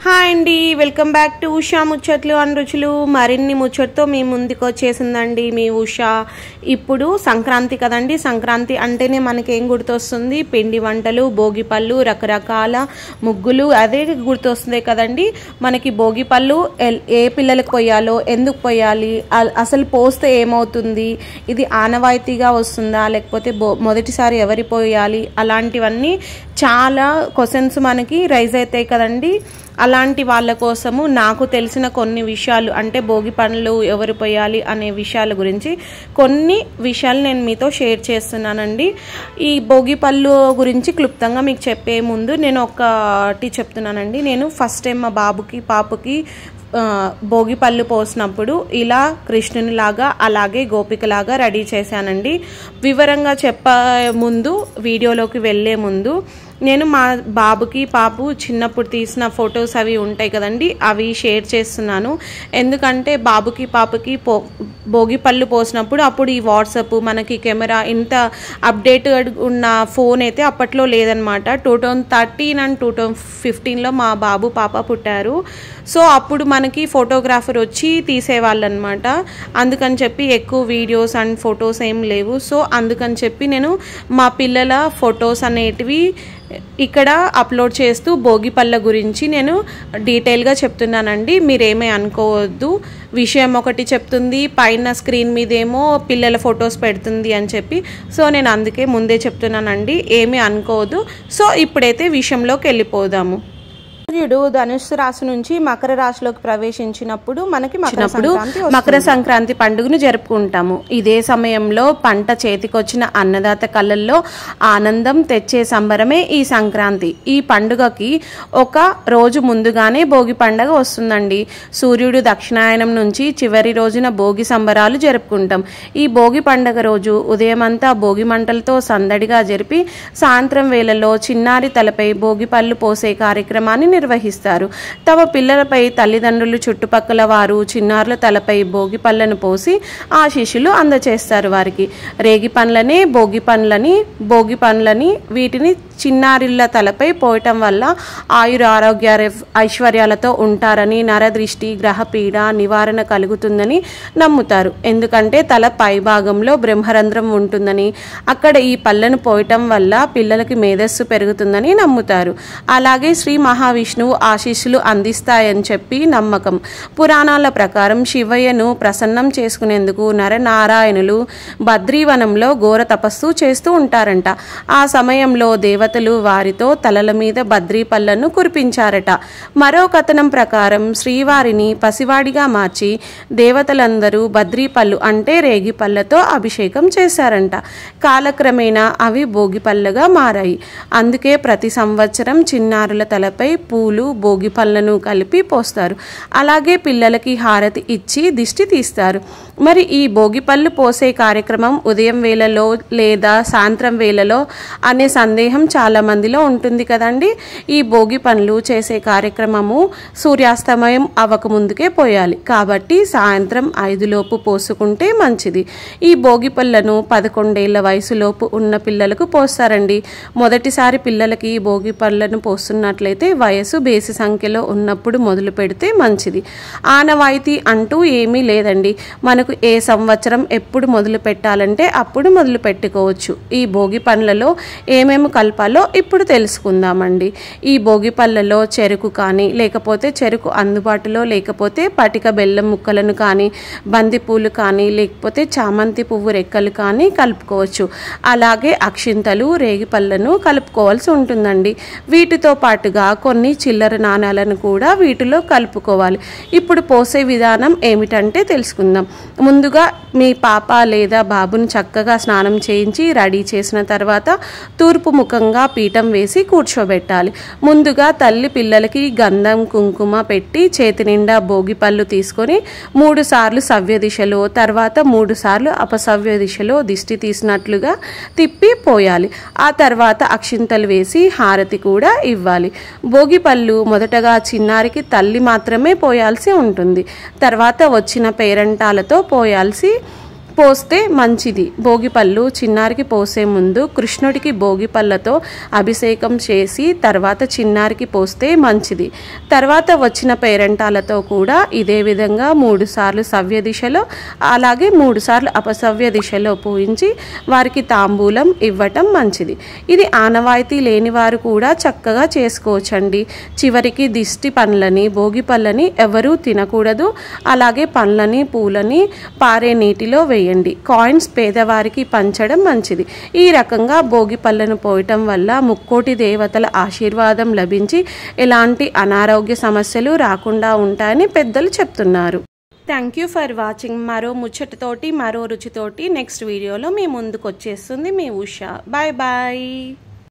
Hi అండి, welcome back to Usha ముచ్చట్లు and రుచులు. మరిన్ని ముచ్చట్తో మీ ముందుకు వచ్చేసిందండి మీ ఉషా. ఇప్పుడు సంక్రాంతి కదండి. సంక్రాంతి అంటేనే మనకేం గుర్తొస్తుంది? పిండి వంటలు, భోగి పళ్ళు, రకరకాల ముగ్గులు, అదే గుర్తొస్తుంది కదండి. మనకి భోగి పళ్ళు ఏ పిల్లలకు పోయాలో, ఎందుకు పోయాలి, అసలు పోస్తే ఏమవుతుంది, ఇది ఆనవాయితీగా వస్తుందా, లేకపోతే మొదటిసారి ఎవరి పోయాలి, అలాంటివన్నీ చాలా క్వశ్చన్స్ మనకి రైజ్ అవుతాయి కదండి. అలాంటి వాళ్ళ కోసము నాకు తెలిసిన కొన్ని విషయాలు, అంటే భోగి పనులు ఎవరు పోయాలి అనే విషయాల గురించి కొన్ని విషయాలు నేను మీతో షేర్ చేస్తున్నానండి. ఈ భోగి పళ్ళు గురించి క్లుప్తంగా మీకు చెప్పే ముందు నేను ఒకటి చెప్తున్నానండి. నేను ఫస్ట్ టైం మా బాబుకి పాపకి భోగి పళ్ళు పోసినప్పుడు ఇలా కృష్ణునిలాగా అలాగే గోపికలాగా రెడీ చేశానండి. వివరంగా చెప్పే ముందు, వీడియోలోకి వెళ్ళే ముందు నేను మా బాబుకి పాపు చిన్నప్పుడు తీసిన ఫొటోస్ అవి ఉంటాయి కదండి, అవి షేర్ చేస్తున్నాను. ఎందుకంటే బాబుకి పాపకి భోగి పళ్ళు పోసినప్పుడు అప్పుడు ఈ వాట్సాప్, మనకి కెమెరా, ఇంత అప్డేటెడ్ ఉన్న ఫోన్ అయితే అప్పట్లో లేదనమాట. 2013 అండ్ 2015లో మా బాబు పాప పుట్టారు. సో అప్పుడు మనకి ఫోటోగ్రాఫర్ వచ్చి తీసేవాళ్ళు అనమాట. అందుకని చెప్పి ఎక్కువ వీడియోస్ అండ్ ఫొటోస్ ఏం లేవు. సో అందుకని చెప్పి నేను మా పిల్లల ఫొటోస్ అనేటివి ఇక్కడ అప్లోడ్ చేస్తూ భోగి పళ్ళ గురించి నేను డీటెయిల్గా చెప్తున్నానండి. మీరేమీ అనుకోవద్దు. విషయం ఒకటి చెప్తుంది, పైన స్క్రీన్ మీదేమో పిల్లల ఫొటోస్ పెడుతుంది అని చెప్పి. సో నేను అందుకే ముందే చెప్తున్నానండి, ఏమీ అనుకోవద్దు. సో ఇప్పుడైతే విషయంలోకి వెళ్ళిపోదాము. సూర్యుడు ధనుస్సు రాశి నుంచి మకర రాశిలోకి ప్రవేశించినప్పుడు మనకి మకర సంక్రాంతి పండుగను జరుపుకుంటాము. ఇదే సమయంలో పంట చేతికొచ్చిన అన్నదాత కళ్ళల్లో ఆనందం తెచ్చే సంబరమే ఈ సంక్రాంతి. ఈ పండుగకి ఒక రోజు ముందుగానే భోగి పండుగ వస్తుందండి. సూర్యుడు దక్షిణాయనం నుంచి చివరి రోజున భోగి సంబరాలు జరుపుకుంటాం. ఈ భోగి పండుగ రోజు ఉదయమంతా భోగి మంటలతో సందడిగా జరిపి సాయంత్రం వేళల్లో చిన్నారి తలపై భోగి పళ్ళు పోసే కార్యక్రమాన్ని నిర్వహిస్తారు. తమ పిల్లలపై తల్లిదండ్రులు, చుట్టుపక్కల వారు చిన్నారుల తలపై భోగి పళ్ళను పోసి ఆశీస్సులు అందచేస్తారు. వారికి రేగి పండ్లనే భోగి పండ్లని వీటిని చిన్నారిళ్ళ తలపై పోయటం వల్ల ఆయుర ఆరోగ్య ఐశ్వర్యాలతో ఉంటారని, నరదృష్టి, గ్రహపీడ నివారణ కలుగుతుందని నమ్ముతారు. ఎందుకంటే తల పై భాగంలో బ్రహ్మరంధ్రం ఉంటుందని, అక్కడ ఈ పళ్ళను పోయటం వల్ల పిల్లలకి మేధస్సు పెరుగుతుందని నమ్ముతారు. అలాగే శ్రీ మహావిష్ణువు ఆశీస్సులు అందిస్తాయని చెప్పి నమ్మకం. పురాణాల ప్రకారం శివయ్యను ప్రసన్నం చేసుకునేందుకు నరనారాయణులు బద్రీవనంలో ఘోర తపస్సు చేస్తూ ఉంటారంట. ఆ సమయంలో దేవతలు వారితో తలల మీద బద్రీ పళ్ళను కురిపించారట. మరో కథనం ప్రకారం శ్రీవారిని పసివాడిగా మార్చి దేవతలందరూ బద్రీ పళ్ళు అంటే రేగి పళ్ళతో అభిషేకం చేశారంట. కాలక్రమేణా అవి భోగి పళ్ళగా మారాయి. అందుకే ప్రతి సంవత్సరం చిన్నారుల తలపై పూలు, భోగి పళ్ళను కలిపి పోస్తారు. అలాగే పిల్లలకి హారతి ఇచ్చి దిష్టి తీస్తారు. మరి ఈ భోగి పళ్ళు పోసే కార్యక్రమం ఉదయం వేళలో లేదా సాయంత్రం వేళలో అనే సందేహం చాలా మందిలో ఉంటుంది కదండి. ఈ భోగి పనులు చేసే కార్యక్రమము సూర్యాస్తమయం అవ్వక ముందుకే పోయాలి. కాబట్టి సాయంత్రం 5 లోపు పోసుకుంటే మంచిది. ఈ భోగి పళ్ళను 11 ఏళ్ల వయసులోపు ఉన్న పిల్లలకు పోస్తారండి. మొదటిసారి పిల్లలకి ఈ భోగి పళ్ళను పోస్తున్నట్లయితే వయసు బేసి సంఖ్యలో ఉన్నప్పుడు మొదలు పెడితే మంచిది. ఆనవాయితీ అంటూ ఏమీ లేదండి. మనకు ఏ సంవత్సరం ఎప్పుడు మొదలు పెట్టాలంటే అప్పుడు మొదలు పెట్టుకోవచ్చు. ఈ భోగి పళ్ళలో ఏమేమి కలపాలో ఇప్పుడు తెలుసుకుందామండి. ఈ భోగి పళ్ళలో చెరుకు కానీ, లేకపోతే చెరుకు అందుబాటులో లేకపోతే పటిక బెల్లం ముక్కలను కానీ, బంతిపూలు కానీ, లేకపోతే చామంతి పువ్వు రెక్కలు కానీ కలుపుకోవచ్చు. అలాగే అక్షింతలు, రేగి పళ్ళను కలుపుకోవాల్సి ఉంటుందండి. వీటితో పాటుగా కొన్ని చిల్లర నాణాలను కూడా వీటిలో కలుపుకోవాలి. ఇప్పుడు పోసే విధానం ఏమిటంటే తెలుసుకుందాం. ముందుగా మీ పాప లేదా బాబుని చక్కగా స్నానం చేయించి రెడీ చేసిన తర్వాత తూర్పు ముఖంగా పీఠం వేసి కూర్చోబెట్టాలి. ముందుగా తల్లి పిల్లలకి గంధం, కుంకుమ పెట్టి చేతి నిండా భోగి పళ్ళు తీసుకొని 3 సార్లు సవ్య దిశలో, తర్వాత 3 సార్లు అపసవ్య దిశలో దిష్టి తీసినట్లుగా తిప్పి పోయాలి. ఆ తర్వాత అక్షింతలు వేసి హారతి కూడా ఇవ్వాలి. భోగి పళ్ళు మొదటగా చిన్నారికి తల్లి మాత్రమే పోయాల్సి ఉంటుంది. తర్వాత వచ్చిన పేరంటాలతో పోయాల్సి పోస్తే మంచిది. భోగిపళ్ళు చిన్నారికి పోసే ముందు కృష్ణుడికి భోగిపళ్ళతో అభిషేకం చేసి తర్వాత చిన్నారికి పోస్తే మంచిది. తర్వాత వచ్చిన పేరెంటాలతో కూడా ఇదే విధంగా 3 సార్లు సవ్య దిశలో అలాగే 3 సార్లు అపసవ్య దిశలో పూజించి వారికి తాంబూలం ఇవ్వటం మంచిది. ఇది ఆనవాయితీ లేని వారు కూడా చక్కగా చేసుకోవచ్చండి. చివరికి దిష్టి పండ్లని భోగి పళ్ళని ఎవరూ తినకూడదు. అలాగే పండ్లని పూలని పారే నీటిలో వేయండి. కాయిన్స్ పేదవారికి పంచడం మంచిది. ఈ రకంగా భోగి పళ్ళను పోయటం వల్ల ముక్కోటి దేవతల ఆశీర్వాదం లభించి ఎలాంటి అనారోగ్య సమస్యలు రాకుండా ఉంటాయని పెద్దలు చెప్తున్నారు. Thank you for watching. మరో ముచ్చటతోటి మరో రుచితోటి నెక్స్ట్ వీడియోలో మీ ముందుకు వచ్చేస్తుంది మీ ఉష. Bye bye.